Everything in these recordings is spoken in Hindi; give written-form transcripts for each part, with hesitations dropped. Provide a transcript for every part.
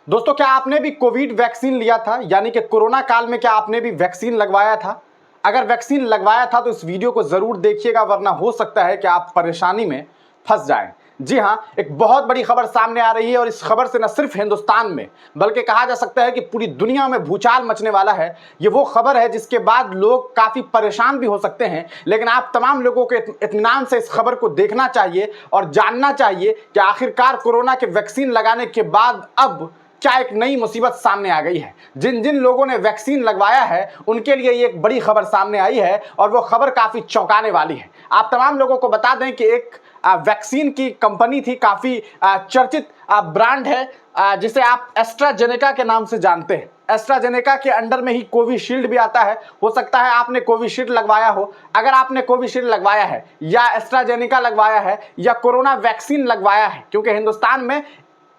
दोस्तों, क्या आपने भी कोविड वैक्सीन लिया था? यानी कि कोरोना काल में क्या आपने भी वैक्सीन लगवाया था? अगर वैक्सीन लगवाया था तो इस वीडियो को जरूर देखिएगा, वरना हो सकता है कि आप परेशानी में फंस जाएं। जी हां, एक बहुत बड़ी खबर सामने आ रही है और इस खबर से न सिर्फ हिंदुस्तान में बल्कि कहा जा सकता है कि पूरी दुनिया में भूचाल मचने वाला है। ये वो खबर है जिसके बाद लोग काफी परेशान भी हो सकते हैं, लेकिन आप तमाम लोगों को इत्मीनान से इस खबर को देखना चाहिए और जानना चाहिए कि आखिरकार कोरोना के वैक्सीन लगाने के बाद अब क्या एक नई मुसीबत सामने आ गई है। जिन जिन लोगों ने वैक्सीन लगवाया है उनके लिए ये एक बड़ी खबर सामने आई है और वो खबर काफी चौंकाने वाली है। आप तमाम लोगों को बता दें कि एक वैक्सीन की कंपनी थी, काफी चर्चित ब्रांड है, जिसे आप एस्ट्राजेनेका के नाम से जानते हैं। एस्ट्राजेनेका के अंडर में ही कोविशील्ड भी आता है। हो सकता है आपने कोविशील्ड लगवाया हो। अगर आपने कोविशील्ड लगवाया है या एस्ट्राजेनेका लगवाया है या कोरोना वैक्सीन लगवाया है, क्योंकि हिंदुस्तान में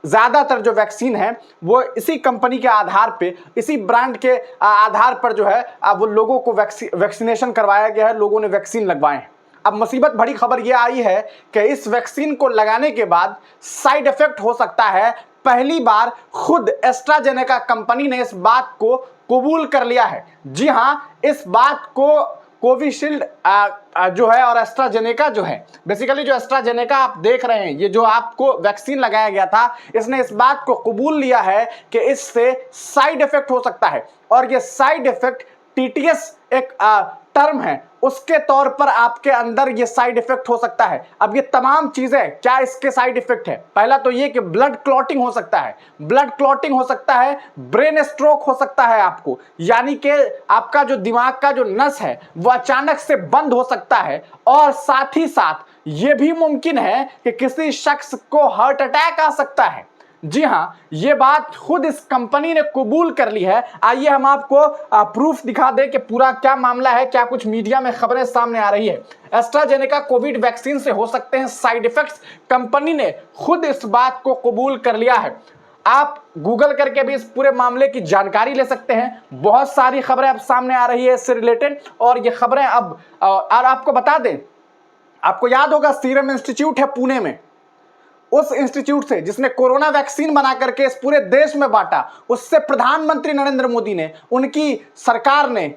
ज्यादातर जो वैक्सीन है वो इसी कंपनी के आधार पे, इसी ब्रांड के आधार पर जो है वो लोगों को वैक्सीनेशन करवाया गया है, लोगों ने वैक्सीन लगवाए हैं। अब मुसीबत बड़ी खबर ये आई है कि इस वैक्सीन को लगाने के बाद साइड इफेक्ट हो सकता है। पहली बार खुद एस्ट्राजेनेका कंपनी ने इस बात को कबूल कर लिया है। जी हां, इस बात को कोविशील्ड जो है और एस्ट्राजेनेका जो है, बेसिकली जो एस्ट्राजेनेका आप देख रहे हैं, ये जो आपको वैक्सीन लगाया गया था, इसने इस बात को कबूल लिया है कि इससे साइड इफेक्ट हो सकता है और ये साइड इफेक्ट टीटीएस एक टर्म है, उसके तौर पर आपके अंदर ये साइड इफेक्ट हो सकता है। अब ये तमाम चीजें क्या इसके साइड इफेक्ट है? पहला तो ये कि ब्लड क्लॉटिंग हो सकता है, ब्लड क्लॉटिंग हो सकता है, ब्रेन स्ट्रोक हो सकता है आपको, यानी कि आपका जो दिमाग का जो नस है वो अचानक से बंद हो सकता है। और साथ ही साथ ये भी मुमकिन है कि किसी शख्स को हार्ट अटैक आ सकता है। जी हां, ये बात खुद इस कंपनी ने कबूल कर ली है। आइए हम आपको प्रूफ दिखा दें कि पूरा क्या मामला है, क्या कुछ मीडिया में खबरें सामने आ रही है। एस्ट्राजेनेका कोविड वैक्सीन से हो सकते हैं साइड इफेक्ट्स, कंपनी ने खुद इस बात को कबूल कर लिया है। आप गूगल करके भी इस पूरे मामले की जानकारी ले सकते हैं। बहुत सारी खबरें अब सामने आ रही है इससे रिलेटेड और ये खबरें अब और आपको बता दें, आपको याद होगा सीरम इंस्टीट्यूट है पुणे में, उस इंस्टीट्यूट से जिसने कोरोना वैक्सीन बना करके इस पूरे देश में बांटा, उससे प्रधानमंत्री नरेंद्र मोदी ने, उनकी सरकार ने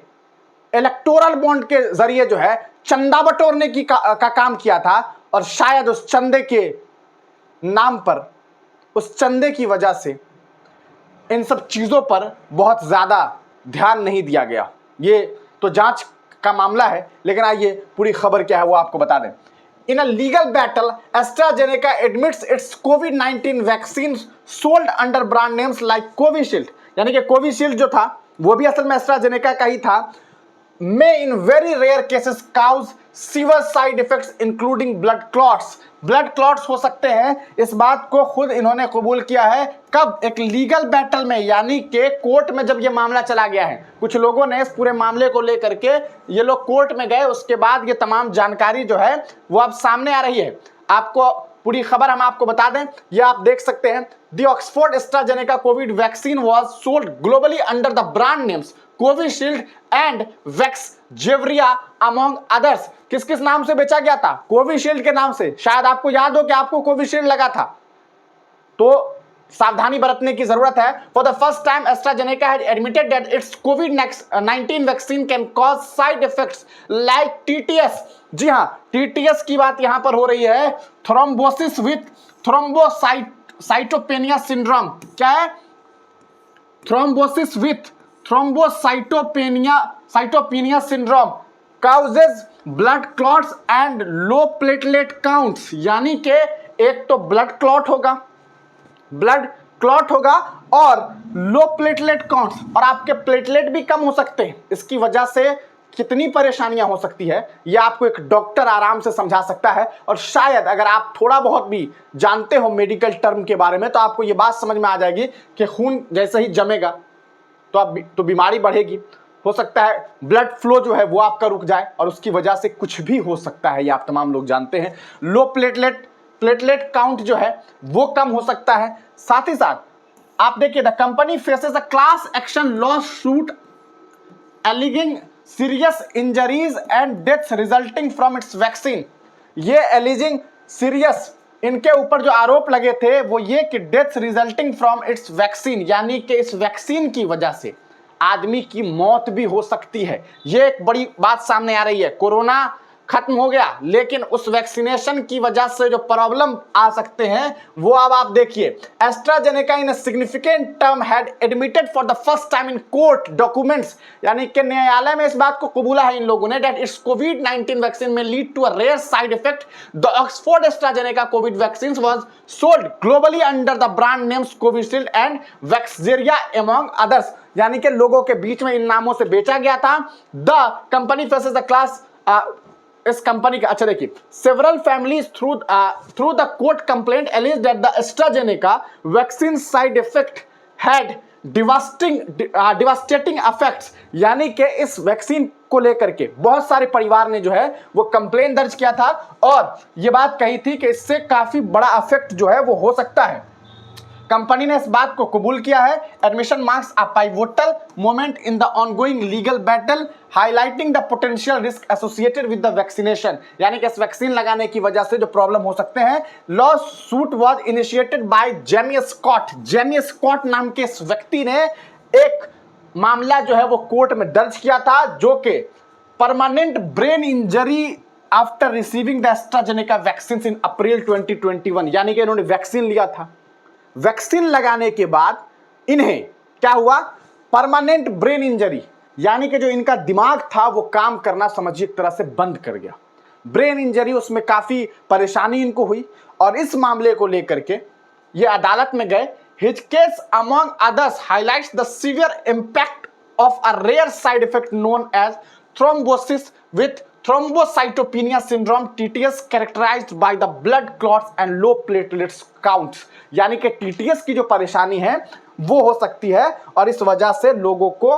इलेक्टोरल बॉन्ड के जरिए जो है चंदा बटोरने की का काम किया था। और शायद उस चंदे के नाम पर, उस चंदे की वजह से इन सब चीजों पर बहुत ज्यादा ध्यान नहीं दिया गया। ये तो जांच का मामला है, लेकिन आइए पूरी खबर क्या है वो आपको बता दें। In a legal battle, AstraZeneca admits its COVID-19 vaccine sold under brand names like Covishield, यानी कि कोविशील्ड जो था वो भी असल में एस्ट्राजेनेका का ही था, may in very rare cases cause severe side effects including blood clots. Blood clots हो सकते हैं, इस बात को खुद इन्होंने कबूल किया है। कब? एक लीगल बैटल में, यानी कि कोर्ट में जब ये मामला चला गया है। कुछ लोगों ने इस पूरे मामले को लेकर के ये लोग कोर्ट में गए, उसके बाद ये तमाम जानकारी जो है वो अब सामने आ रही है। आपको पूरी खबर हम आपको बता दें, ये आप देख सकते हैं। The Oxford AstraZeneca covid vaccine was sold globally under the brand names Covishield and Vaxzevria among others. किस किस नाम से बेचा गया था? कोविशील्ड के नाम से। शायद आपको याद हो कि आपको कोविशील्ड लगा था, तो सावधानी बरतने की जरूरत है। For the first time AstraZeneca had admitted that its कोविड-19 vaccine can cause side effects like TTS. जी हां, टीटीएस की बात यहां पर हो रही है, थ्रोम्बोसिस विथ थ्रोम्बोसाइटोपेनिया सिंड्रोम। क्या है? Thrombosis with thrombocytopenia syndrome causes blood clots and low platelet counts। यानी कि एक तो ब्लड क्लॉट होगा और लो प्लेटलेट काउंट्स, और आपके प्लेटलेट भी कम हो सकते हैं। इसकी वजह से कितनी परेशानियां हो सकती है ये आपको एक डॉक्टर आराम से समझा सकता है। और शायद अगर आप थोड़ा बहुत भी जानते हो मेडिकल टर्म के बारे में तो आपको ये बात समझ में आ जाएगी कि खून जैसे ही जमेगा तो बीमारी बढ़ेगी। हो सकता है ब्लड फ्लो जो है वो आपका रुक जाए और उसकी वजह से कुछ भी हो सकता है, ये आप तमाम लोग जानते हैं। लो प्लेटलेट काउंट जो है वो कम हो सकता है। साथ ही साथ आप देखिए, the company faces a class action lawsuit alleging serious injuries and deaths resulting from its vaccine. ये एलिजिंग सीरियस इनके ऊपर जो आरोप लगे थे वो ये कि deaths resulting from its vaccine, यानी कि इस वैक्सीन की वजह से आदमी की मौत भी हो सकती है। ये एक बड़ी बात सामने आ रही है। कोरोना खत्म हो गया, लेकिन उस वैक्सीनेशन की वजह से जो प्रॉब्लम आ सकते हैं वो अब आप देखिए। AstraZeneca in significant term had admitted for the first time in court documents, यानी कि न्यायालय में इस बात को कबूला है इन लोगों ने दैट इट्स कोविड-19 vaccine may lead to a rare side effect. The Oxford AstraZeneca covid vaccine was sold globally under the brand names Covishield and Vaxzevria among others, यानी कि लोगों के बीच में इन नामों से बेचा गया था। The company faces the class इस कंपनी का, अच्छा देखिए, several families through the court complaint alleges that the AstraZeneca vaccine side effect had devastating effects, यानी कि इस वैक्सीन को लेकर के बहुत सारे परिवार ने जो है वो कंप्लेंट दर्ज किया था और ये बात कही थी कि इससे काफी बड़ा इफेक्ट जो है वो हो सकता है। कंपनी ने इस बात को कबूल किया है। Admission marks a pivotal moment in the ongoing legal battle highlighting the potential risk associated with the vaccination, यानी कि इस वैक्सीन लगाने की वजह से जो प्रॉब्लम हो सकते हैं। Lawsuit was initiated by Jamie Scott. Jamie Scott नाम के इस व्यक्ति ने एक मामला जो है वो कोर्ट में दर्ज किया था, जो कि permanent brain injury after receiving the AstraZeneca vaccine in April 2021, यानी कि इन्होंने वैक्सीन लिया था। वैक्सीन लगाने के बाद इन्हें क्या हुआ, परमानेंट ब्रेन इंजरी, यानी कि जो इनका दिमाग था वो काम करना समझिए एक तरह से बंद कर गया। ब्रेन इंजरी, उसमें काफी परेशानी इनको हुई और इस मामले को लेकर के ये अदालत में गए। His case among others highlights the severe impact of a rare side effect known as thrombosis with thrombocytopenia syndrome TTS characterized by the blood clots and low platelets counts, यानी कि TTS की जो परेशानी है वो हो सकती है और इस वजह से लोगों को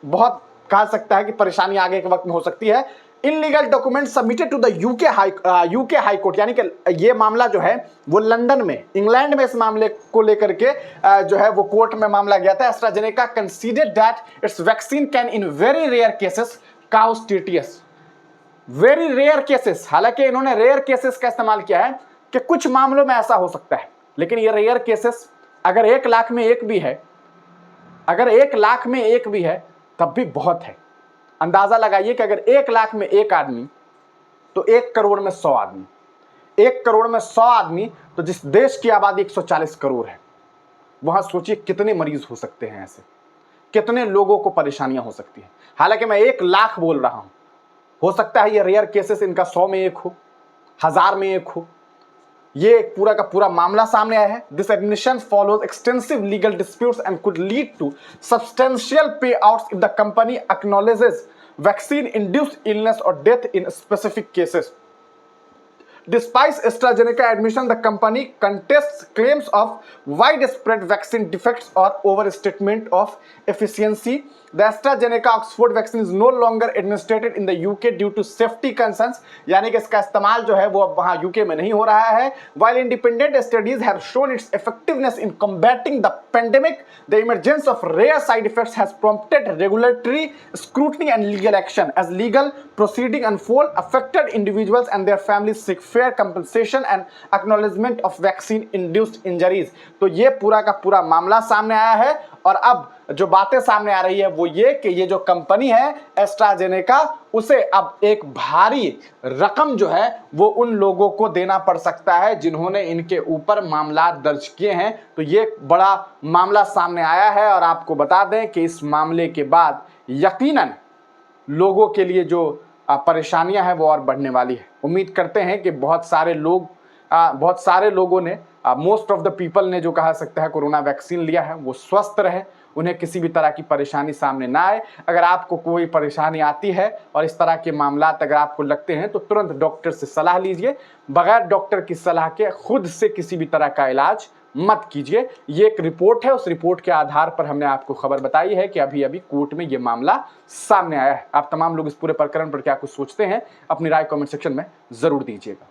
बहुत कहा सकता है कि परेशानी आगे के वक्त में हो सकती है। In legal document submitted to the UK High Court, यानी कि ये मामला जो है वो लंदन में, इंग्लैंड में इस मामले को लेकर के जो है वो कोर्ट में मामला गया था। AstraZeneca considered that its vaccine can in very rare cases cause TTS, very rare cases, हालांकि इन्होंने रेयर केसेस का इस्तेमाल किया है कि कुछ मामलों में ऐसा हो सकता है, लेकिन ये रेयर केसेस अगर 1 लाख में एक भी है, अगर 1 लाख में एक भी है तब भी बहुत है। अंदाजा लगाइए कि अगर 1 लाख में एक आदमी तो 1 करोड़ में 100 आदमी, 1 करोड़ में 100 आदमी, तो जिस देश की आबादी 140 करोड़ है वहां सोचिए कितने मरीज हो सकते हैं, ऐसे कितने लोगों को परेशानियां हो सकती हैं। हालांकि मैं 1 लाख बोल रहा हूं, हो सकता है ये रेयर केसेस इनका 100 में एक हो, 1000 में एक हो। ये पूरा का पूरा मामला सामने आया है। This admission follows extensive legal disputes and could lead to substantial payouts if the company acknowledges vaccine induced illness और death in specific cases. Despite AstraZeneca admission, the company contests claims of widespread vaccine defects or overstatement of efficiency. The AstraZeneca Oxford vaccine is no longer administered in the UK due to safety concerns, यानी कि इसका इस्तेमाल जो है वो अब वहाँ UK में नहीं हो रहा है। While independent studies have shown its effectiveness in combating the pandemic, the emergence of rare side effects has prompted regulatory scrutiny and legal action. As legal proceedings unfold, affected individuals and their families seek fair compensation and acknowledgement of vaccine-induced injuries. तो ये पूरा का पूरा मामला सामने आया है और अब जो बातें सामने आ रही है वो ये कि ये जो कंपनी है एस्ट्राजेनेका, उसे अब एक भारी रकम जो है वो उन लोगों को देना पड़ सकता है जिन्होंने इनके ऊपर मामला दर्ज किए हैं। तो ये बड़ा मामला सामने आया है और आपको बता दें कि इस मामले के बाद यकीनन लोगों के लिए जो परेशानियां हैं वो और बढ़ने वाली है। उम्मीद करते हैं कि बहुत सारे लोगों ने, मोस्ट ऑफ द पीपल ने जो कहा सकता है कोरोना वैक्सीन लिया है वो स्वस्थ रहे, उन्हें किसी भी तरह की परेशानी सामने ना आए। अगर आपको कोई परेशानी आती है और इस तरह के मामला अगर आपको लगते हैं तो तुरंत डॉक्टर से सलाह लीजिए। बगैर डॉक्टर की सलाह के खुद से किसी भी तरह का इलाज मत कीजिए। ये एक रिपोर्ट है, उस रिपोर्ट के आधार पर हमने आपको खबर बताई है कि अभी अभी कोर्ट में ये मामला सामने आया है। आप तमाम लोग इस पूरे प्रकरण पर क्या कुछ सोचते हैं, अपनी राय कमेंट सेक्शन में जरूर दीजिएगा।